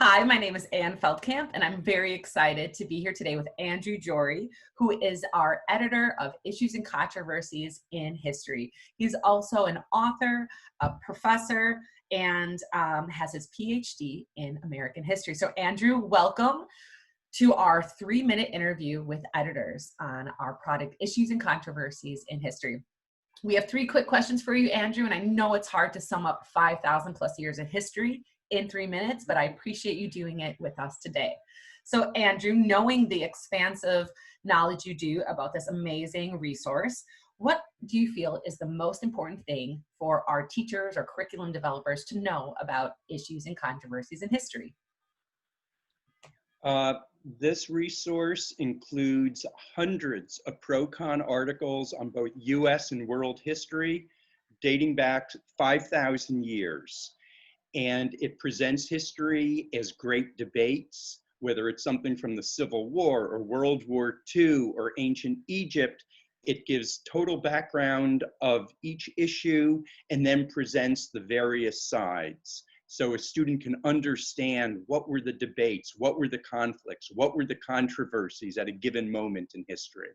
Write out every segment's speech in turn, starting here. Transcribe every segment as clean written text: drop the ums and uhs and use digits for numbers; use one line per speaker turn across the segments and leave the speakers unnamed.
Hi, my name is Ann Feldkamp, and I'm very excited to be here today with Andrew Gyory, who is our editor of Issues and Controversies in History. He's also an author, a professor, and has his PhD in American history. So Andrew, welcome to our 3-minute interview with editors on our product, Issues and Controversies in History. We have 3 quick questions for you, Andrew, and I know it's hard to sum up 5,000 plus years of history in 3 minutes, but I appreciate you doing it with us today. So Andrew, knowing the expansive knowledge you do about this amazing resource, what do you feel is the most important thing for our teachers or curriculum developers to know about issues and controversies in history?
This resource includes hundreds of pro-con articles on both US and world history dating back 5,000 years. And it presents history as great debates, whether it's something from the Civil War or World War II or ancient Egypt. It gives total background of each issue and then presents the various sides. So a student can understand what were the debates, what were the conflicts, what were the controversies at a given moment in history.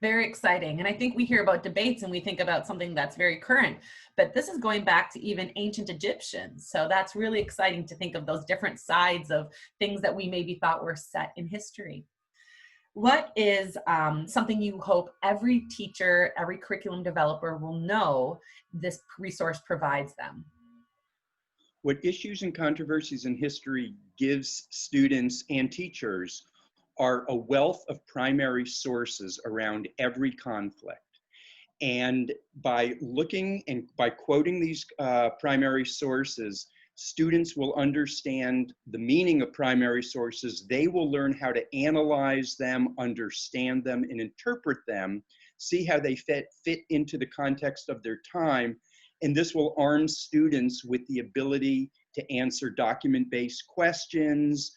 Very exciting. And I think we hear about debates and we think about something that's very current, but this is going back to even ancient Egyptians. So that's really exciting to think of those different sides of things that we maybe thought were set in history. What is something you hope every teacher, every curriculum developer will know this resource provides them?
What Issues and Controversies in History gives students and teachers are a wealth of primary sources around every conflict. And by looking and by quoting these primary sources, students will understand the meaning of primary sources. They will learn how to analyze them, understand them, and interpret them, see how they fit into the context of their time. And this will arm students with the ability to answer document-based questions,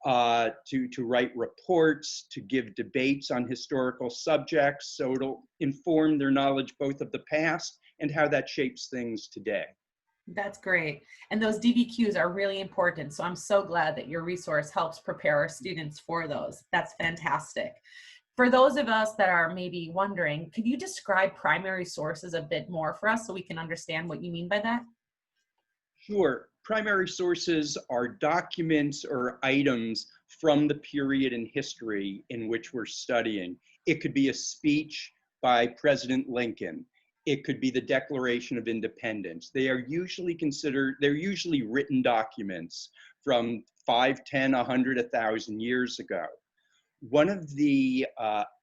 to write reports, to give debates on historical subjects. So it'll inform their knowledge both of the past and how that shapes things today.
That's great. And those DBQs are really important. So I'm so glad that your resource helps prepare our students for those. That's fantastic. For those of us that are maybe wondering, could you describe primary sources a bit more for us so we can understand what you mean by that?
Sure. Primary sources are documents or items from the period in history in which we're studying. It could be a speech by President Lincoln. It could be the Declaration of Independence. They're usually written documents from 5, 10, 100, 1,000 years ago. One of the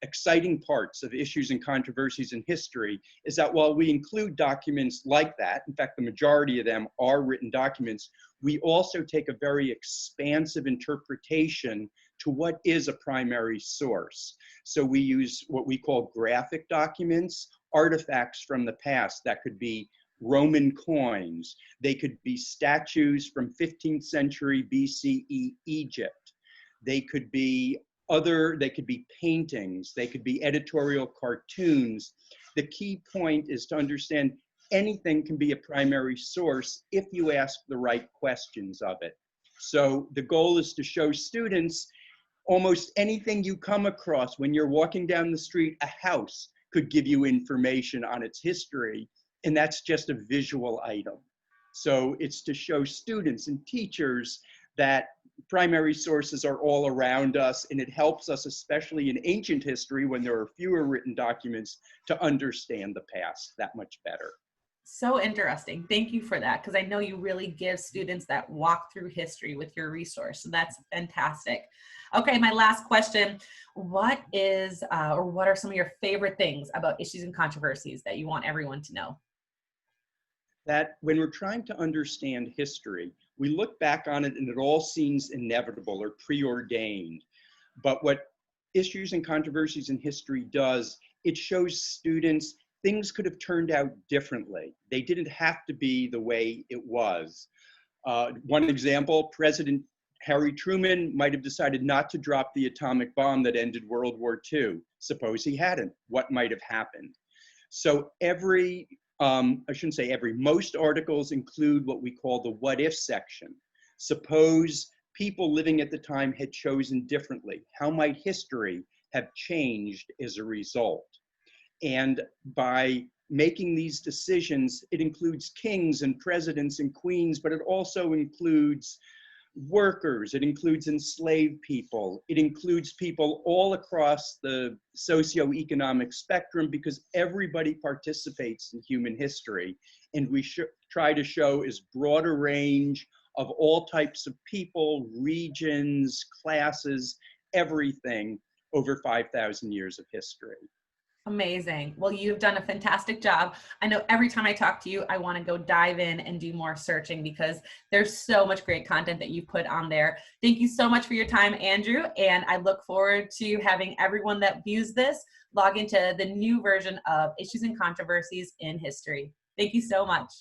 exciting parts of Issues and Controversies in History is that while we include documents like that, in fact, the majority of them are written documents, we also take a very expansive interpretation to what is a primary source. So we use what we call graphic documents, artifacts from the past. That could be Roman coins. They could be statues from 15th century BCE Egypt. They could be paintings, they could be editorial cartoons. The key point is to understand anything can be a primary source if you ask the right questions of it. So the goal is to show students almost anything you come across when you're walking down the street. A house could give you information on its history, and that's just a visual item. So it's to show students and teachers that primary sources are all around us, and it helps us, especially in ancient history when there are fewer written documents, to understand the past that much better.
So interesting. Thank you for that, because I know you really give students that walk through history with your resource. So that's fantastic. Okay, my last question. What are some of your favorite things about Issues and Controversies that you want everyone to know?
That when we're trying to understand history, we look back on it and it all seems inevitable or preordained. But what Issues and Controversies in History does, it shows students things could have turned out differently. They didn't have to be the way it was. One example, President Harry Truman might have decided not to drop the atomic bomb that ended World War II. Suppose he hadn't, what might have happened? So most articles include what we call the what if section. Suppose people living at the time had chosen differently? How might history have changed as a result? And by making these decisions, it includes kings and presidents and queens, but it also includes workers, it includes enslaved people, it includes people all across the socioeconomic spectrum, because everybody participates in human history. And we try to show as broad a range of all types of people, regions, classes, everything over 5,000 years of history.
Amazing. Well, you've done a fantastic job. I know every time I talk to you, I want to go dive in and do more searching because there's so much great content that you put on there. Thank you so much for your time, Andrew. And I look forward to having everyone that views this log into the new version of Issues and Controversies in History. Thank you so much.